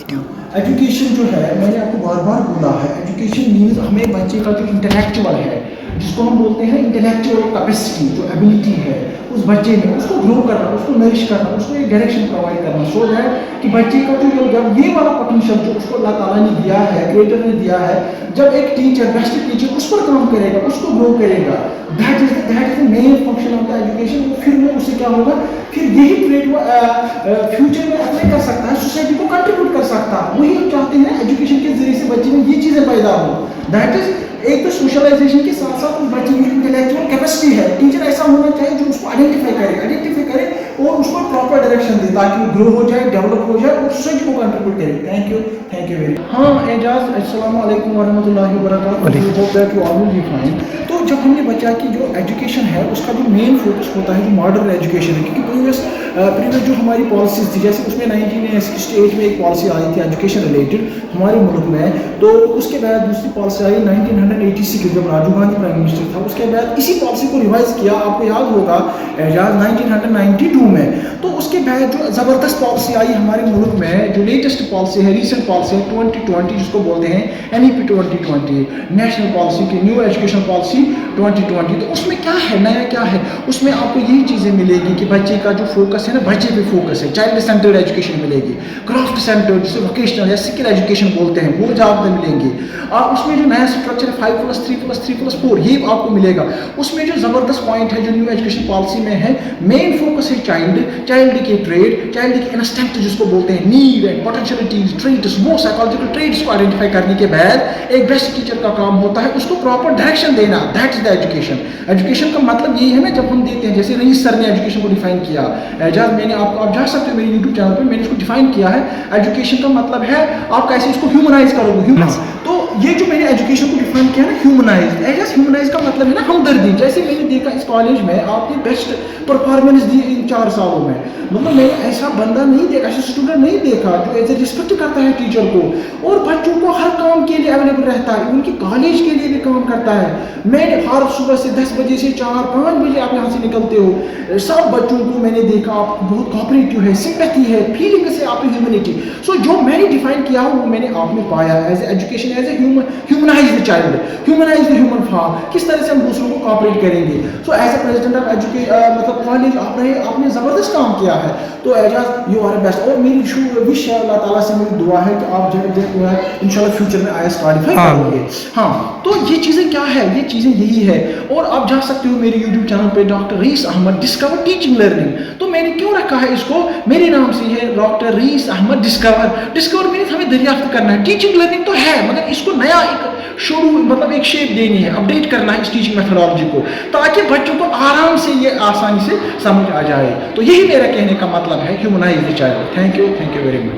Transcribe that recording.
education جو ہے میں نے آپ کو بار بار بولا ہے ایجوکیشن مینز ہمیں بچے کا جو انٹلیکچوئل ہے جس کو ہم بولتے ہیں انٹلیکچوئل کیپیسٹی جو ایبلٹی ہے اس بچے میں اس کو گرو کرنا اس کو نرش کرنا اس کو ایک ڈائریکشن پرووائڈ کرنا سو دیٹ کہ بچے کا جو جب یہ والا پوٹینشیل جو اس کو اللہ تعالیٰ نے دیا ہے کریٹر نے دیا ہے جب ایک ٹیچر بیسٹ ٹیچر اس پر کام کرے گا اس کو گرو کرے گا that is the main function of the education پھر وہ اس سے کیا ہوگا پھر یہی کریٹ فیوچر میں اپلائی کر سکتا ہے سوسائٹی کو کنٹریبیوٹ کر سکتا ہے وہی ہم چاہتے ہیں ایجوکیشن کے ذریعے سے بچے میں یہ چیزیں پیدا ہوں دیٹ از ایک تو سوشلائزیشن کے ساتھ ساتھ اس بچے کی انٹلیکچوئل کیپیسٹی ہے ٹیچر ایسا ہونا چاہیے جو اس کو آئیڈینٹیفائی کرے اور اس کو پراپر ڈائریکشن دے تاکہ وہ گرو ہو جائے ڈیولپ ہو جائے اور سوسائٹی کو کنٹریبیوٹ کرے تھینک یو ویری ہاں اعجاز السلام علیکم ورحمۃ اللہ وبرکاتہ تو جب ہم نے بچہ کی جو ایجوکیشن ہے اس کا جو مین فوکس ہوتا ہے جو ماڈرن ایجوکیشن ہے کیونکہ پریویس جو ہماری پالیسیز تھی جیسے اس میں 1968 میں ایک پالیسی آئی تھی ایجوکیشن ریلیٹڈ ہمارے ملک میں تو اس کے بعد دوسری پالیسی آئی 1986 جب راجیو گاندھی پرائم منسٹر تھا اس کے بعد اسی پالیسی کو ریوائز کیا آپ کو یاد ہوگا اعجاز 1992 میں تو اس کے بعد جو زبردست پالیسی آئی ہمارے ملک میں جو لیٹسٹ پالیسی ہے ریسنٹ پالیسی ہے 2020 جس کو بولتے ہیں NEP 2020 نیشنل پالیسی کی نیو ایجوکیشن پالیسی 2020 تو اس میں کیا ہے نیا کیا ہے اس میں آپ کو یہی چیزیں ملے گی کہ بچے کا جو فوکس ہے نا بچے پہ فوکس ہے چائلڈ سینٹرڈ ایجوکیشن ملے گی کرافٹ سینٹر جسے ووکیشنل یا سکل ایجوکیشن بولتے ہیں وہ زیادہ ملیں گے اور اس میں جو نیا اسٹرکچر 5+3+3+4 یہ آپ کو ملے گا اس میں جو زبردست پوائنٹ ہے جو نیو ایجوکیشن پالیسی میں ہے مین فوکس ہے چائلڈ کے ٹریڈ چائلڈ کے انسٹنکٹ جس کو بولتے ہیں نیڈ اینڈ پوٹینشیلٹیز ٹریٹس وہ سائیکالوجیکل ٹریٹس کو آئیڈینٹیفائی کرنے کے بعد ایک بیسٹ ٹیچر کا کام ہوتا ہے اس کو پراپر ڈائریکشن دینا دیٹ از دا ایجوکیشن کا مطلب یہی ہے نا جب ہم دیتے ہیں جیسے رئیس سر نے ایجوکیشن کو ڈیفائن کیا اعجاز میں نے آپ جا سکتے ہو میرے یوٹیوب چینل پہ میں نے اس کو ڈیفائن کیا ہے ایجوکیشن کا مطلب ہے آپ کیسے اس کو ہیومنائز کرو گے تو یہ جو میں نے ایجوکیشن کو ڈیفائن کیا نا ہیومنائز کا مطلب ہے نا ہمدردی جیسے میں نے دیکھا اس کالج میں آپ نے بیسٹ پرفارمنس دی ان 4 سالوں میں مطلب میں نے ایسا بندہ نہیں دیکھا ایسا اسٹوڈنٹ نہیں دیکھا جو ایز اے رسپیکٹ کرتا ہے ٹیچر کو اور بچوں کو ہر کام کے لیے اویلیبل رہتا ہے ان کی کالج کے لیے بھی کام کرتا ہے میں نے ہر صبح سے 10 بجے سے 4-5 بجے آپ یہاں سے نکلتے ہو سب بچوں کو میں نے دیکھا آپ بہت کوآپریٹو ہے سمپیتھی ہے فیلنگ سے آپ کی ہیومنٹی سو جو میں نے ڈیفائن کیا وہ میں نے آپ میں پایا as a education as a humanise the child humanise the human form کس طرح سے ہم دوسروں کو کوآپریٹ کریں گے so as a president of مطلب کالج آپ نے زبردست کام کیا ہے تو اعجاز یو آر بیسٹ اور میری وش ہے اللہ تعالیٰ سے میری دعا ہے کہ آپ جو ہے انشاءاللہ فیوچر میں IAS کوالیفائی کرو گے ہاں تو یہ چیزیں کیا ہے یہ چیزیں یہی ہے اور آپ جا سکتے ہو میرے یوٹیوب چینل پہ ڈاکٹر رئیس احمد ڈسکور ٹیچنگ لرننگ تو میں نے کیوں رکھا ہے اس کو میرے نام سے ہے ڈاکٹر رئیس احمد ڈسکور مینس ہمیں دریافت کرنا ہے ٹیچنگ لرننگ تو ہے مگر اس کو نیا ایک شروع مطلب ایک شیپ دینی ہے اپڈیٹ کرنا ہے اس ٹیچنگ میتھڈالوجی کو تاکہ بچوں کو آرام سے یہ آسانی سے سمجھ آ جائے تو یہی میرا کہنے کا مطلب ہے humanise the child thank you very much